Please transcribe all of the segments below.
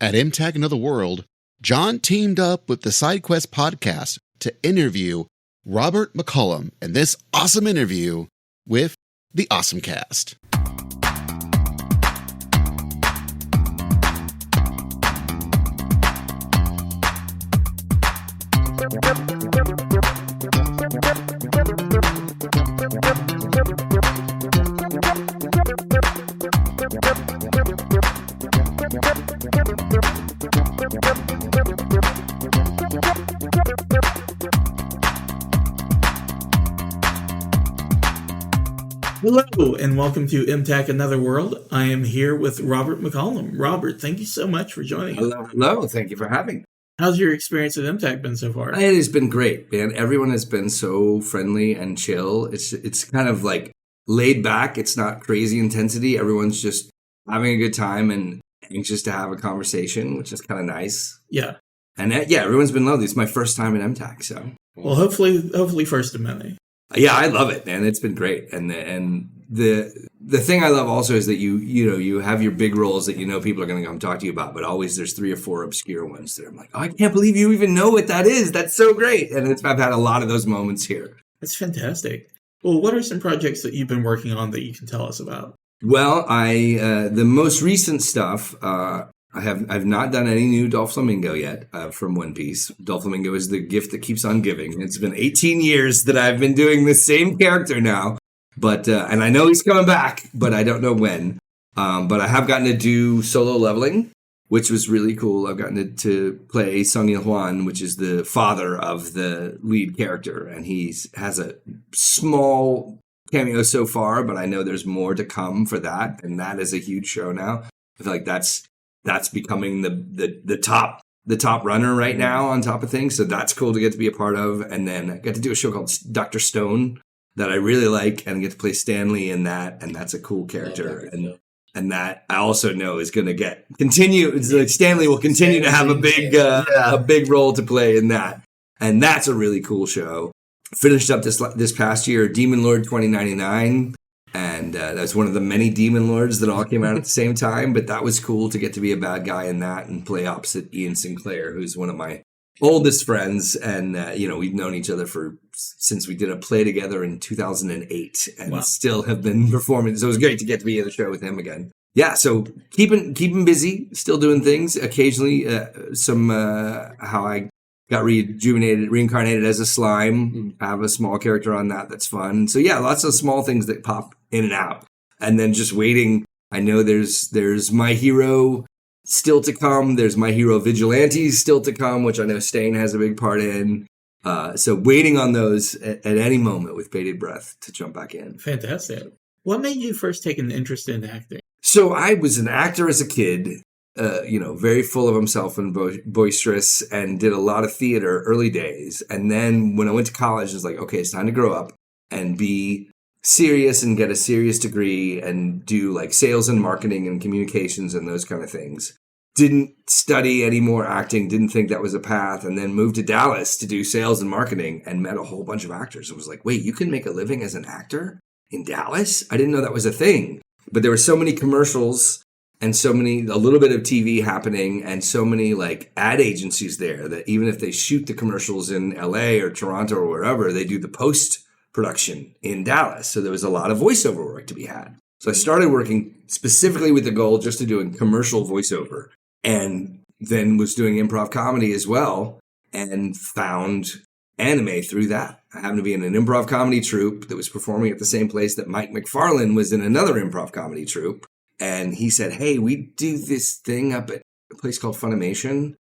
At MTAC Another World, John teamed up with the SideQuest podcast to interview Robert McCollum in this awesome interview with the Awesome Cast. Hello, and welcome to MTAC Another World. I am here with Robert McCollum. Robert, thank you so much for joining us. Hello. Thank you for having me. How's your experience at MTAC been so far? It has been great, man. Everyone has been so friendly and chill. It's kind of like laid back. It's not crazy intensity. Everyone's just having a good time and anxious to have a conversation, which is kind of nice. Yeah. And everyone's been lovely. It's my first time at MTAC, so. Well, hopefully first of many. Yeah, I love it, man. It's been great. And the thing I love also is that you have your big roles that people are going to come talk to you about, but always there's 3 or 4 obscure ones that I'm like, oh, I can't believe you even know what that is. That's so great. And I've had a lot of those moments here. That's fantastic. Well, what are some projects that you've been working on that you can tell us about? Well, the most recent stuff, I've not done any new Doflamingo yet from One Piece. Doflamingo is the gift that keeps on giving. It's been 18 years that I've been doing the same character now, but and I know he's coming back, but I don't know when. But I have gotten to do solo leveling, which was really cool. I've gotten to play Sung Il-hwan, which is the father of the lead character, and he has a small cameo so far, but I know there's more to come for that, and that is a huge show now. I feel like that's becoming the top runner right now on top of things. So that's cool to get to be a part of. And then I got to do a show called Dr. Stone that I really like and get to play Stanley in that. And that's a cool character. And that I also know is going to continue. It's like Stanley will continue to have a big role to play in that. And that's a really cool show. Finished up this past year, Demon Lord 2099. And that's one of the many Demon Lords that all came out at the same time. But that was cool to get to be a bad guy in that and play opposite Ian Sinclair, who's one of my oldest friends. And, we've known each other since we did a play together in 2008 and still have been performing. So it was great to get to be in the show with him again. Yeah, so keeping busy, still doing things. Occasionally, how I got reincarnated as a slime. I have a small character on that's fun. So yeah, lots of small things that pop in and out. And then just waiting. I know there's My Hero still to come. There's My Hero Vigilantes still to come, which I know Stain has a big part in. So waiting on those at any moment with bated breath to jump back in. Fantastic. What made you first take an interest in acting? So I was an actor as a kid. Very full of himself and boisterous, and did a lot of theater early days. And then when I went to college, it was like, okay, it's time to grow up and be serious and get a serious degree and do like sales and marketing and communications and those kind of things. Didn't study any more acting, didn't think that was a path, and then moved to Dallas to do sales and marketing and met a whole bunch of actors. It was like, wait, you can make a living as an actor in Dallas? I didn't know that was a thing. But there were so many commercials and a little bit of TV happening, and so many like ad agencies there that even if they shoot the commercials in LA or Toronto or wherever, they do the post production in Dallas. So there was a lot of voiceover work to be had. So I started working specifically with the goal just to doing commercial voiceover, and then was doing improv comedy as well, and found anime through that. I happened to be in an improv comedy troupe that was performing at the same place that Mike McFarlane was in another improv comedy troupe. And he said, hey, we do this thing up at a place called Funimation.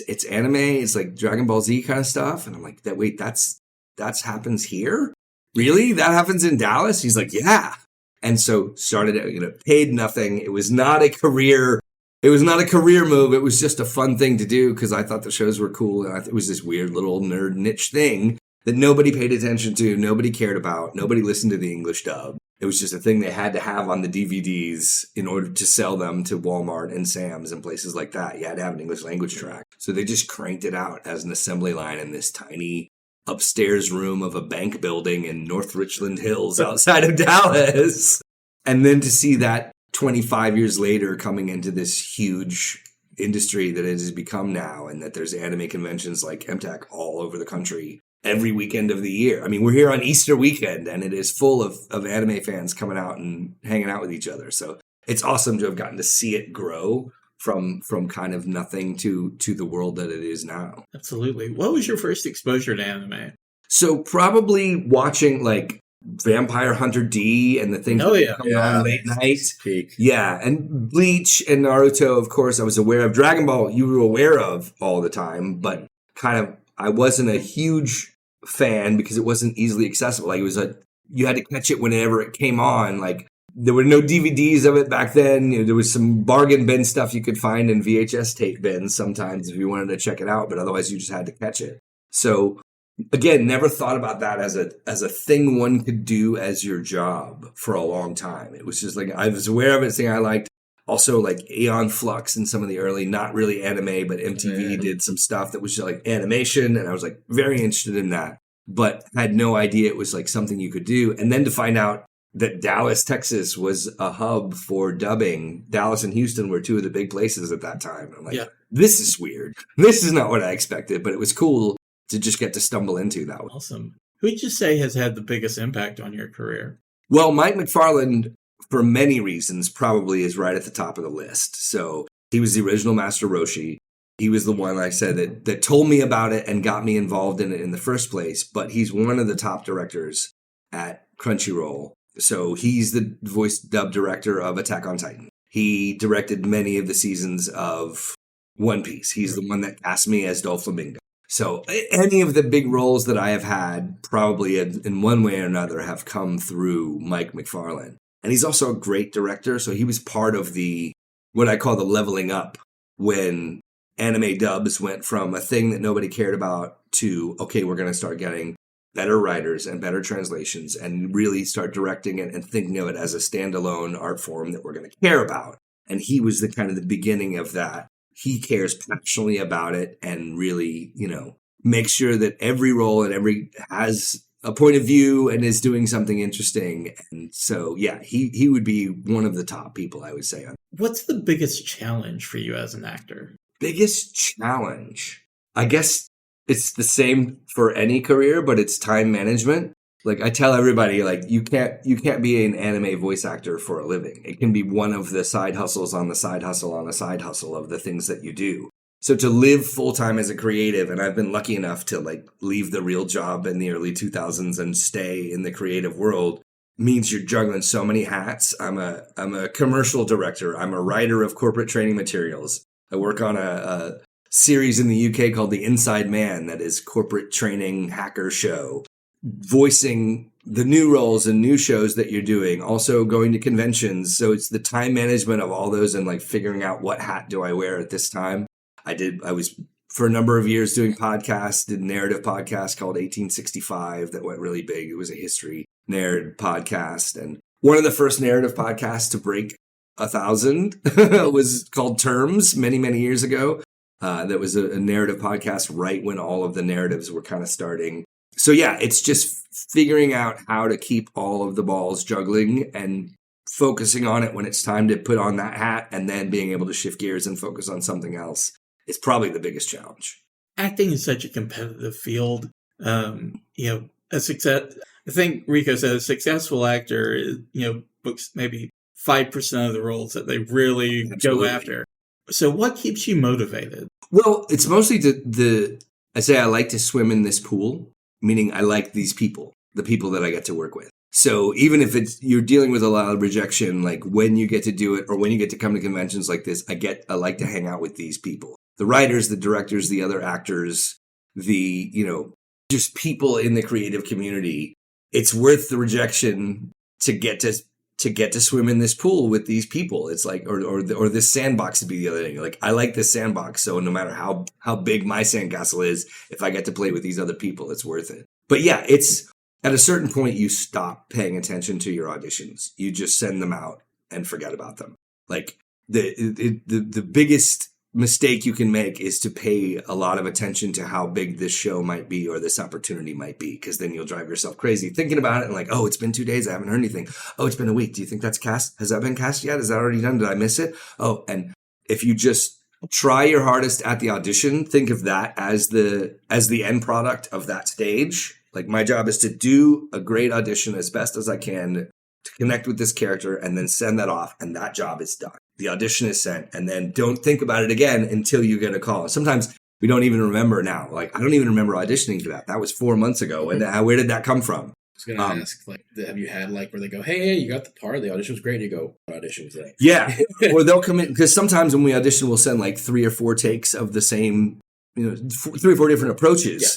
It's anime. It's like Dragon Ball Z kind of stuff. And I'm like, that's happens here? Really? That happens in Dallas? He's like, yeah. And so started, paid nothing. It was not a career move. It was just a fun thing to do because I thought the shows were cool. And it was this weird little nerd niche thing that nobody paid attention to. Nobody cared about. Nobody listened to the English dub. It was just a thing they had to have on the DVDs in order to sell them to Walmart and Sam's and places like that. You had to have an English language track. So they just cranked it out as an assembly line in this tiny upstairs room of a bank building in North Richland Hills outside of Dallas. And then to see that 25 years later coming into this huge industry that it has become now, and that there's anime conventions like MTAC all over the country every weekend of the year. I mean, we're here on Easter weekend, and it is full of anime fans coming out and hanging out with each other. So it's awesome to have gotten to see it grow from kind of nothing to the world that it is now. Absolutely. What was your first exposure to anime? So probably watching like Vampire Hunter D and the things that come on late night. Peak. Yeah, and Bleach and Naruto, of course, I was aware of. Dragon Ball, you were aware of all the time, but kind of I wasn't a huge fan because it wasn't easily accessible. Like you had to catch it whenever it came on. Like there were no DVDs of it back then. You know, there was some bargain bin stuff you could find in VHS tape bins sometimes if you wanted to check it out, but otherwise you just had to catch it. So again, never thought about that as a thing one could do as your job for a long time. It was just like I was aware of it, saying I liked. Also, like Aeon Flux and some of the early, not really anime, but MTV did some stuff that was just like animation, and I was like very interested in that, but had no idea it was like something you could do. And then to find out that Dallas, Texas was a hub for dubbing. Dallas and Houston were two of the big places at that time. I'm like, This is weird. This is not what I expected, but it was cool to just get to stumble into that one. Awesome. Who would you say has had the biggest impact on your career? Well, Mike McFarland, for many reasons, probably is right at the top of the list. So he was the original Master Roshi. He was the one, like I said, that told me about it and got me involved in it in the first place. But he's one of the top directors at Crunchyroll. So he's the voice dub director of Attack on Titan. He directed many of the seasons of One Piece. He's the one that cast me as Doflamingo. So any of the big roles that I have had probably in one way or another have come through Mike McFarland. And he's also a great director. So he was part of what I call the leveling up when anime dubs went from a thing that nobody cared about to, okay, we're going to start getting better writers and better translations and really start directing it and thinking of it as a standalone art form that we're going to care about. And he was the kind of the beginning of that. He cares passionately about it and really, makes sure that every role and every has a point of view and is doing something interesting. And so, he would be one of the top people, I would say. What's the biggest challenge for you as an actor? Biggest challenge? I guess it's the same for any career, but it's time management. Like I tell everybody, like you can't be an anime voice actor for a living. It can be one of the side hustles on the side hustle on the side hustle of the things that you do. So to live full time as a creative, and I've been lucky enough to like leave the real job in the early 2000s and stay in the creative world, means you're juggling so many hats. I'm a commercial director. I'm a writer of corporate training materials. I work on a series in the UK called The Inside Man that is corporate training hacker show. Voicing the new roles and new shows that you're doing, also going to conventions. So it's the time management of all those and like figuring out what hat do I wear at this time. I was for a number of years doing podcasts, did a narrative podcast called 1865 that went really big. It was a history narrative podcast. And one of the first narrative podcasts to break 1,000 was called Terms many, many years ago. That was a narrative podcast right when all of the narratives were kind of starting. So it's just figuring out how to keep all of the balls juggling and focusing on it when it's time to put on that hat and then being able to shift gears and focus on something else. It's probably the biggest challenge. Acting is such a competitive field. A success. I think Rico said a successful actor, books maybe 5% of the roles that they really go after. So what keeps you motivated? Well, it's mostly I say I like to swim in this pool. Meaning I like these people, the people that I get to work with. So even if you're dealing with a lot of rejection, like when you get to do it or when you get to come to conventions like this, I like to hang out with these people. The writers, the directors, the other actors, just people in the creative community. It's worth the rejection to get to swim in this pool with these people. It's like, or this sandbox to be the other thing. Like, I like this sandbox. So no matter how big my sandcastle is, if I get to play with these other people, it's worth it. But it's at a certain point, you stop paying attention to your auditions. You just send them out and forget about them. Like the biggest mistake you can make is to pay a lot of attention to how big this show might be or this opportunity might be, because then you'll drive yourself crazy thinking about it and like, oh, it's been 2 days. I haven't heard anything. Oh, it's been a week. Do you think that's cast? Has that been cast yet? Is that already done? Did I miss it? Oh, and if you just try your hardest at the audition. Think of that as the end product of that stage. Like, my job is to do a great audition as best as I can to connect with this character and then send that off, and that job is done. The audition is sent, and then don't think about it again until you get a call. Sometimes we don't even remember now. Like, I don't even remember auditioning for that. That was 4 months ago. And where did that come from? I was going to ask, like, have you had, like, where they go, hey, you got the part, the audition was great, and you go, what audition was that? Yeah. Or they'll come in, because sometimes when we audition, we'll send, like, 3 or 4 takes of the same, 3 or 4 different approaches. Yeah.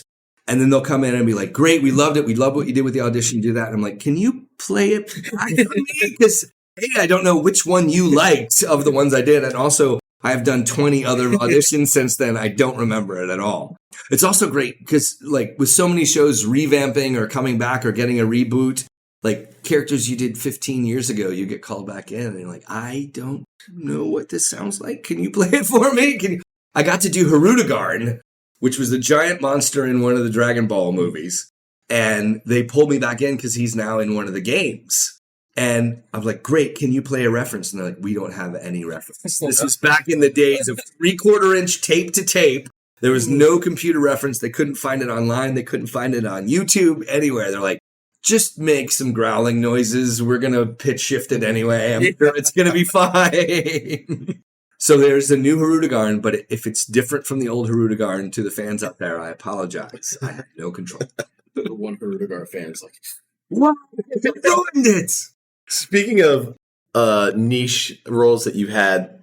And then they'll come in and be like, great, we loved it. We love what you did with the audition, do that. And I'm like, can you play it back for me? Because, hey, I don't know which one you liked of the ones I did. And also, I have done 20 other auditions since then. I don't remember it at all. It's also great because, like, with so many shows revamping or coming back or getting a reboot, like, characters you did 15 years ago, you get called back in and you're like, I don't know what this sounds like. Can you play it for me? I got to do Hirudegarn, which was the giant monster in one of the Dragon Ball movies. And they pulled me back in because he's now in one of the games. And I was like, great, can you play a reference? And they're like, we don't have any reference. This was back in the days of 3/4 inch tape to tape. There was no computer reference. They couldn't find it online. They couldn't find it on YouTube, anywhere. They're like, just make some growling noises. We're going to pitch shift it anyway. I'm sure it's going to be fine. So there's a new Hirudegarn, but if it's different from the old Hirudegarn, to the fans out there, I apologize. I have no control. The one Hirudegarn fan's like, what? You ruined it! Speaking of niche roles that you've had,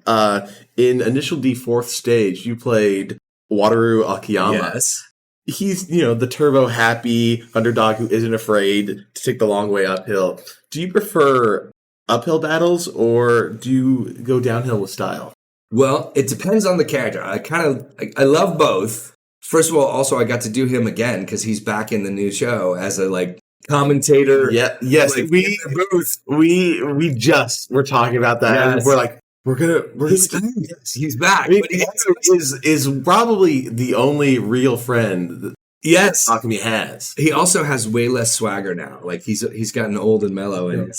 in Initial D 4th stage, you played Wataru Akiyama. Yes. He's, the turbo happy underdog who isn't afraid to take the long way uphill. Do you prefer uphill battles or do you go downhill with style? Well, it depends on the character. I love both. First of all, also I got to do him again because he's back in the new show as a commentator. Yeah, yes, like, we just were talking about that. Yes. And we're like, he's back. I mean, but he is probably the only real friend that Akemi has. He also has way less swagger now. Like, he's gotten old and mellow, and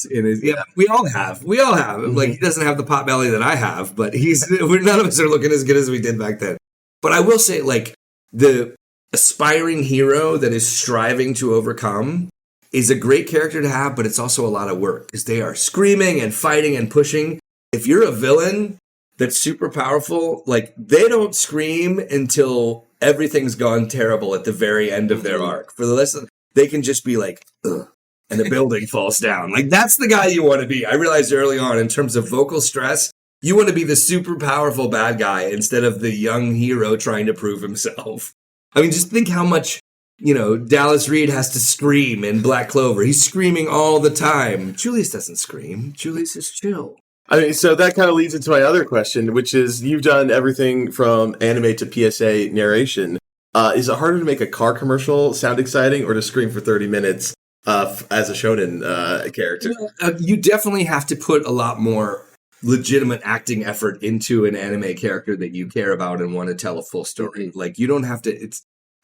we all have. Mm-hmm. Like, he doesn't have the pot belly that I have, but none of us are looking as good as we did back then. But I will say, like, the aspiring hero that is striving to overcome is a great character to have, but it's also a lot of work because they are screaming and fighting and pushing. If you're a villain that's super powerful, like, they don't scream until everything's gone terrible at the very end of their arc. For the rest of they can just be like, ugh, and the building falls down. Like, that's the guy you want to be. I realized early on, in terms of vocal stress, you want to be the super powerful bad guy instead of the young hero trying to prove himself. I mean, just think how much, Dallas Reed has to scream in Black Clover. He's screaming all the time. Julius doesn't scream. Julius is chill. I mean, so that kind of leads into my other question, which is you've done everything from anime to PSA narration. Is it harder to make a car commercial sound exciting or to scream for 30 minutes as a shonen character? You definitely have to put a lot more legitimate acting effort into an anime character that you care about and want to tell a full story. Like, you don't have to,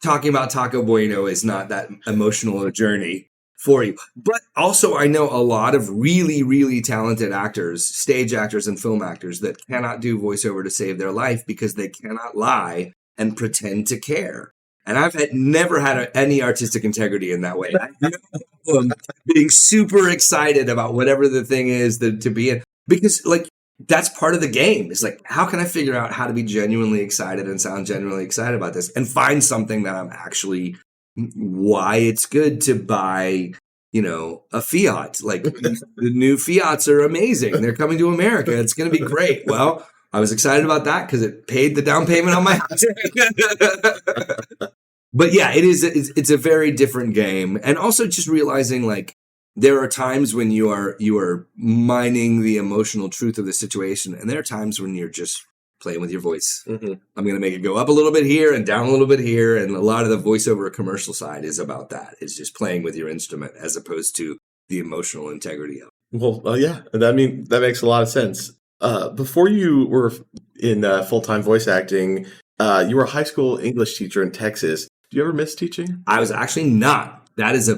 talking about Taco Bueno is not that emotional a journey for you. But also, I know a lot of really, really talented actors, stage actors and film actors that cannot do voiceover to save their life because they cannot lie and pretend to care. And I've never had any artistic integrity in that way. Being super excited about whatever the thing is to be in. Because, like, that's part of the game. It's like, how can I figure out how to be genuinely excited and sound genuinely excited about this and find something that I'm actually, why it's good to buy, a Fiat. Like, the new Fiats are amazing. They're coming to America. It's going to be great. Well, I was excited about that because it paid the down payment on my house. But yeah, it's a very different game. And also just realizing, like, there are times when you are mining the emotional truth of the situation, and there are times when you're just playing with your voice. Mm-hmm. I'm going to make it go up a little bit here and down a little bit here, and a lot of the voiceover commercial side is about that. It's just playing with your instrument as opposed to the emotional integrity of it. Well, yeah, I mean, that makes a lot of sense. Before you were in full-time voice acting, you were a high school English teacher in Texas. Do you ever miss teaching? I was actually not. That is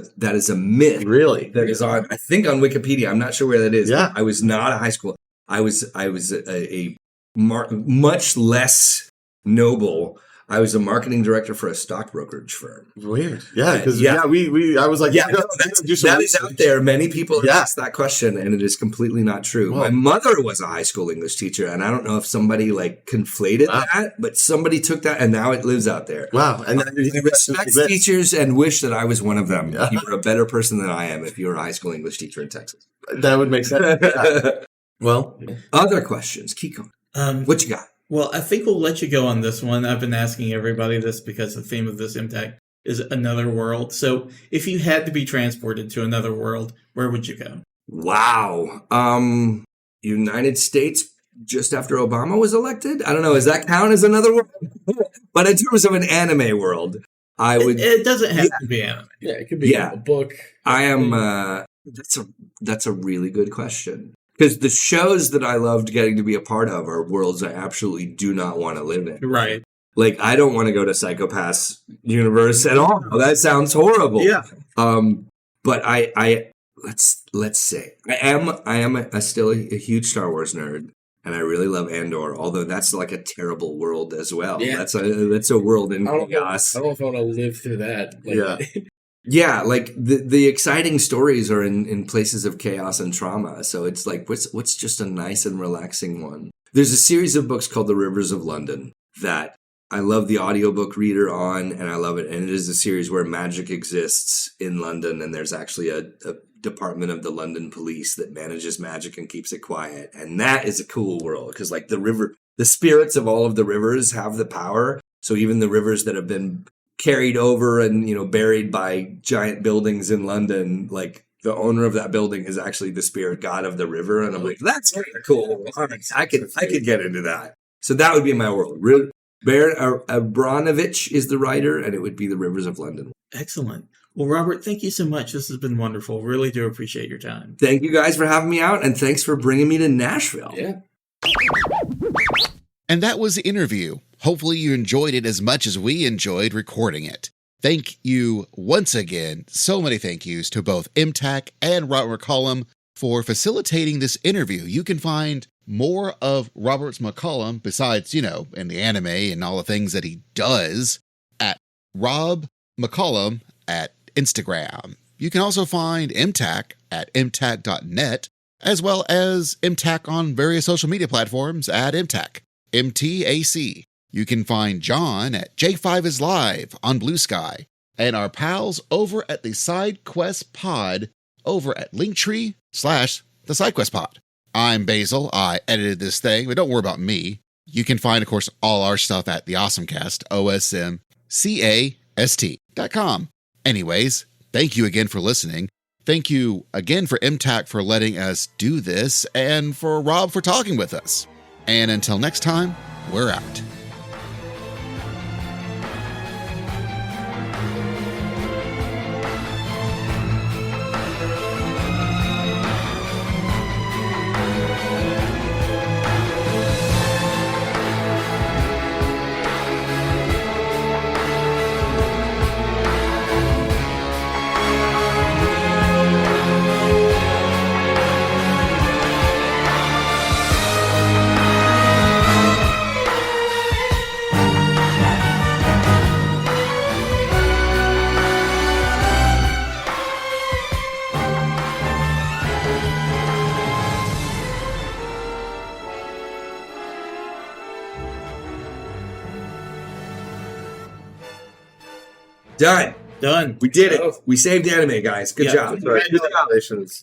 a myth. Really? That is on, I think, on Wikipedia. I'm not sure where that is. Yeah. I was not a high school. I was a much less noble. I was a marketing director for a stock brokerage firm. Weird. Yeah, because Yeah. I was like, that is out there. Many people have asked that question, and it is completely not true. Well, my mother was a high school English teacher, and I don't know if somebody like conflated that, but somebody took that, and now it lives out there. Wow. And I respect teachers and wish that I was one of them. Yeah. You were a better person than I am if you were a high school English teacher in Texas. That would make sense. Well, other questions, Kiko. What you got? Well, I think we'll let you go on this one. I've been asking everybody this because the theme of this MTAC is another world. So if you had to be transported to another world, where would you go? Wow. United States just after Obama was elected? I don't know. Does that count as another world? But in terms of an anime world, I would... It doesn't have to be anime. Yeah, it could be a book. I am... That's a really good question. Because the shows that I loved getting to be a part of are worlds I absolutely do not want to live in. Right. Like, I don't want to go to PSYCHOPASS universe at all. That sounds horrible. Yeah. But let's say I am still a huge Star Wars nerd, and I really love Andor. Although that's like a terrible world as well. Yeah. That's a world in chaos. I don't know if I want to live through that. Like, yeah. Yeah, like the exciting stories are in places of chaos and trauma. So it's like, what's just a nice and relaxing one? There's a series of books called The Rivers of London that I love the audiobook reader on, and I love it. And it is a series where magic exists in London, and there's actually a department of the London police that manages magic and keeps it quiet. And that is a cool world because like the spirits of all of the rivers have the power. So even the rivers that have been carried over and, buried by giant buildings in London, like the owner of that building is actually the spirit god of the river. And I'm like, that's kind of cool. I could get into that. So that would be my world. Baron Abramovich is the writer, and it would be The Rivers of London. Excellent. Well, Robert, thank you so much. This has been wonderful. Really do appreciate your time. Thank you guys for having me out, and thanks for bringing me to Nashville. Yeah. And that was the interview. Hopefully you enjoyed it as much as we enjoyed recording it. Thank you once again, so many thank yous to both MTAC and Robert McCollum for facilitating this interview. You can find more of Robert's McCollum, besides, in the anime and all the things that he does, at Rob McCollum at Instagram. You can also find MTAC at mtac.net, as well as MTAC on various social media platforms at MTAC, MTAC. You can find John at J5isLive on Blue Sky, and our pals over at the SideQuest Pod over at Linktree/the SideQuest Pod. I'm Basil. I edited this thing, but don't worry about me. You can find, of course, all our stuff at the Awesomecast, OSMCAST.com. Anyways, thank you again for listening. Thank you again for MTAC for letting us do this, and for Rob for talking with us. And until next time, we're out. Done. Done. We did it. We saved anime, guys. Good job. Congratulations.